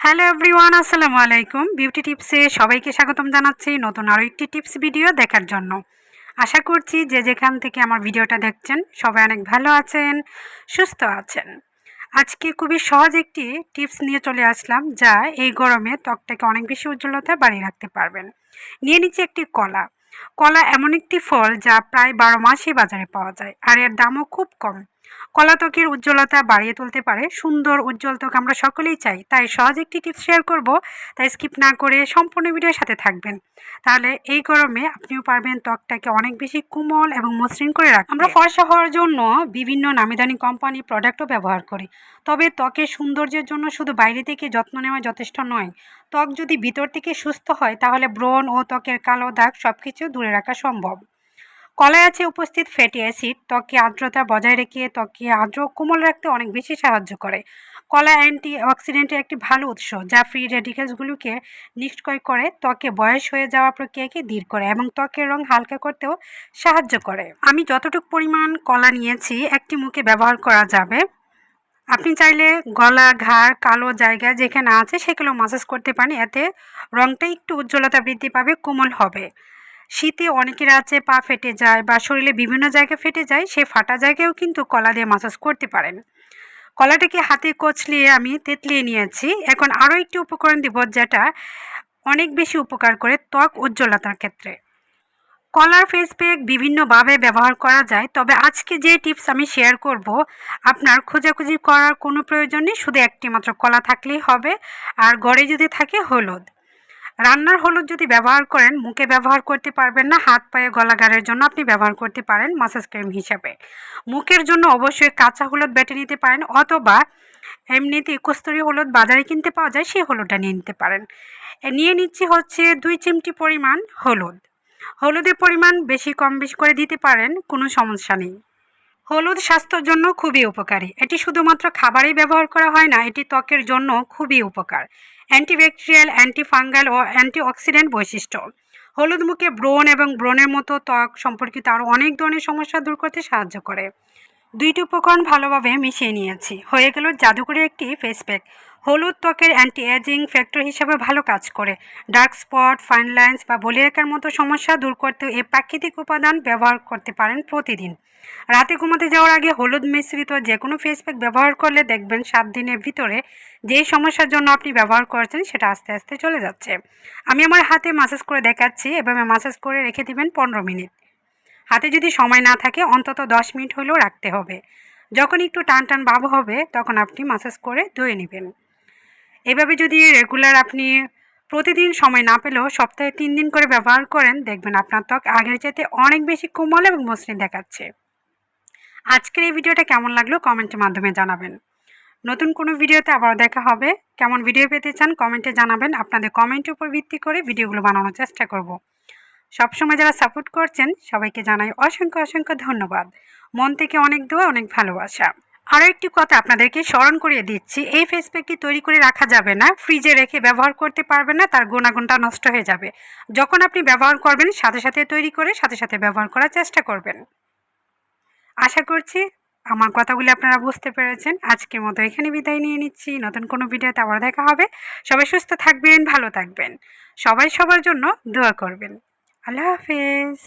Hello everyone, আসসালামু আলাইকুম। Beauty টিপসে সবাইকে স্বাগতম জানাচ্ছি নতুন আরও একটি টিপস ভিডিও দেখার জন্য। আশা করছি যে যেখান থেকে আমার ভিডিওটা দেখছেন সবাই অনেক ভালো আছেন, সুস্থ আছেন। আজকে খুবই সহজ একটি টিপস নিয়ে চলে আসলাম, যা এই গরমে ত্বকটাকে অনেক বেশি উজ্জ্বলতা বাড়িয়ে রাখতে পারবেন। নিয়ে নিচ্ছি একটি কলা। কলা এমন একটি ফল যা প্রায় 12 মাসই বাজারে পাওয়া যায়, আর এর দামও খুব কম। কলা ত্বকের উজ্জ্বলতা বাড়িয়ে তুলতে পারে। সুন্দর উজ্জ্বল ত্বক আমরা সকলেই চাই, তাই সহজ একটি টিপস শেয়ার করব। তাই স্কিপ না করে সম্পূর্ণ ভিডিওর সাথে থাকবেন। তাহলে এই গরমে আপনিও পারবেন ত্বকটাকে অনেক বেশি কোমল এবং মসৃণ করে রাখতে। আমরা ফর্সা হওয়ার জন্য বিভিন্ন নামিদামি কোম্পানি প্রোডাক্টও ব্যবহার করি, তবে ত্বকের সৌন্দর্যের জন্য শুধু বাইরে থেকে যত্ন নেওয়া যথেষ্ট নয়। ত্বক যদি ভিতর থেকে সুস্থ হয়, তাহলে ব্রণ ও ত্বকের কালো দাগ সব কিছু দূরে রাখা সম্ভব। কলায় আছে উপস্থিত ফ্যাটি অ্যাসিড ত্বকে আর্দ্রতা বজায় রেখে ত্বকে আর্দ্র ও কোমল রাখতে অনেক বেশি সাহায্য করে। কলা অ্যান্টি অক্সিডেন্টের একটি ভালো উৎস, যা ফ্রি রেডিকেলসগুলোকে নিষ্ক্রিয় করে, ত্বকে বয়স হয়ে যাওয়া প্রক্রিয়াকে ধীর করে এবং ত্বকের রং হালকা করতেও সাহায্য করে। আমি যতটুকু পরিমাণ কলা নিয়েছি একটি মুখে ব্যবহার করা যাবে। আপনি চাইলে গলা, ঘাড়, কালো জায়গা যেখানে আছে সেগুলো মাসাজ করতে পারেন। এতে রংটা একটু উজ্জ্বলতা বৃদ্ধি পাবে, কোমল হবে। শীতে অনেকের আছে পা ফেটে যায় বা শরীরে বিভিন্ন জায়গায় ফেটে যায়, সে ফাটা জায়গায়ও কিন্তু কলা দিয়ে মাসাজ করতে পারেন। কলাটাকে হাতে কচলিয়ে আমি তেতলিয়ে নিয়েছি। এখন আরও একটি উপকরণ দিব, যেটা অনেক বেশি উপকার করে ত্বক উজ্জ্বলতার ক্ষেত্রে। কলার ফেস প্যাক বিভিন্নভাবে ব্যবহার করা যায়, তবে আজকে যে টিপস আমি শেয়ার করব, আপনার খোঁজাখুঁজি করার কোনো প্রয়োজন নেই। শুধু একটি মাত্র কলা থাকলেই হবে, আর ঘরে যদি থাকে হলুদ। রান্নার হলুদ যদি ব্যবহার করেন, মুখে ব্যবহার করতে পারবেন না, হাত পায়ে গলাগারের জন্য আপনি ব্যবহার করতে পারেন মাসাজ ক্রিম হিসাবে। মুখের জন্য অবশ্যই কাঁচা হলুদ বেটে নিতে পারেন, অথবা এমনিতেই কস্তুরি হলুদ বাজারে কিনতে পাওয়া যায়, সেই হলুদটা নিয়ে নিতে পারেন। নিয়ে নিচ্ছি হচ্ছে 2 চিমটি পরিমাণ হলুদ। হলুদের পরিমাণ বেশি কম বেশি করে দিতে পারেন, কোনো সমস্যা নেই। হলুদ স্বাস্থ্যের জন্য খুবই উপকারী। এটি শুধুমাত্র খাবারেই ব্যবহার করা হয় না, এটি ত্বকের জন্য খুবই উপকার। অ্যান্টিব্যাকটেরিয়াল, অ্যান্টিফাঙ্গাল ও অ্যান্টিঅক্সিডেন্ট বৈশিষ্ট্য। হলুদ মুখে ব্রণ এবং ব্রণের মতো ত্বক সম্পর্কিত আরও অনেক ধরনের সমস্যা দূর করতে সাহায্য করে। 2টি উপকরণ ভালোভাবে মিশিয়ে নিয়েছি, হয়ে গেল জাদুকরি একটি ফেস প্যাক। হলুদ ত্বকের অ্যান্টি এজিং ফ্যাক্টর হিসেবে ভালো কাজ করে। ডার্ক স্পট, ফাইন লাইন্স বা বলিরেখার মতো সমস্যা দূর করতেও এই প্রাকৃতিক উপাদান ব্যবহার করতে পারেন প্রতিদিন। রাতে ঘুমাতে যাওয়ার আগে হলুদ মিশ্রিত যে কোনো ফেস প্যাক ব্যবহার করলে দেখবেন 7 দিনের ভিতরে যেই সমস্যার জন্য আপনি ব্যবহার করছেন সেটা আস্তে আস্তে চলে যাচ্ছে। আমি আমার হাতে মাসাজ করে দেখাচ্ছি। এভাবে মাসাজ করে রেখে দিবেন 15 মিনিট। হাতে যদি সময় না থাকে অন্তত 10 মিনিট হলেও রাখতে হবে। যখন একটু টান টান ভাব হবে, তখন আপনি মাসাজ করে ধুয়ে নেবেন। এভাবে যদি রেগুলার আপনি প্রতিদিন সময় না পেলেও সপ্তাহে 3 দিন করে ব্যবহার করেন, দেখবেন আপনার ত্বক আগের চাইতে অনেক বেশি কোমল এবং মসৃণ দেখাচ্ছে। আজকের এই ভিডিওটা কেমন লাগলো কমেন্টের মাধ্যমে জানাবেন। নতুন কোনো ভিডিওতে আবার দেখা হবে। কেমন ভিডিও পেতে চান কমেন্টে জানাবেন। আপনাদের কমেন্টের উপর ভিত্তি করে ভিডিওগুলো বানানোর চেষ্টা করব। সবসময় যারা সাপোর্ট করছেন সবাইকে জানাই অসংখ্য অসংখ্য ধন্যবাদ। মন থেকে অনেক দোয়া, অনেক ভালোবাসা। আরও একটি কথা আপনাদেরকে স্মরণ করিয়ে দিচ্ছি, এই ফেস প্যাকটি তৈরি করে রাখা যাবে না, ফ্রিজে রেখে ব্যবহার করতে পারবেন না, তার গুণাগুণটা নষ্ট হয়ে যাবে। যখন আপনি ব্যবহার করবেন সাথে সাথে তৈরি করে সাথে সাথে ব্যবহার করার চেষ্টা করবেন। আশা করছি আমার কথাগুলি আপনারা বুঝতে পেরেছেন। আজকের মতো এখানে বিদায় নিয়ে নিচ্ছি। নতুন কোনো ভিডিওতে আবার দেখা হবে। সবাই সুস্থ থাকবেন, ভালো থাকবেন। সবাই সবার জন্য দোয়া করবেন। আল্লাহ হাফেজ।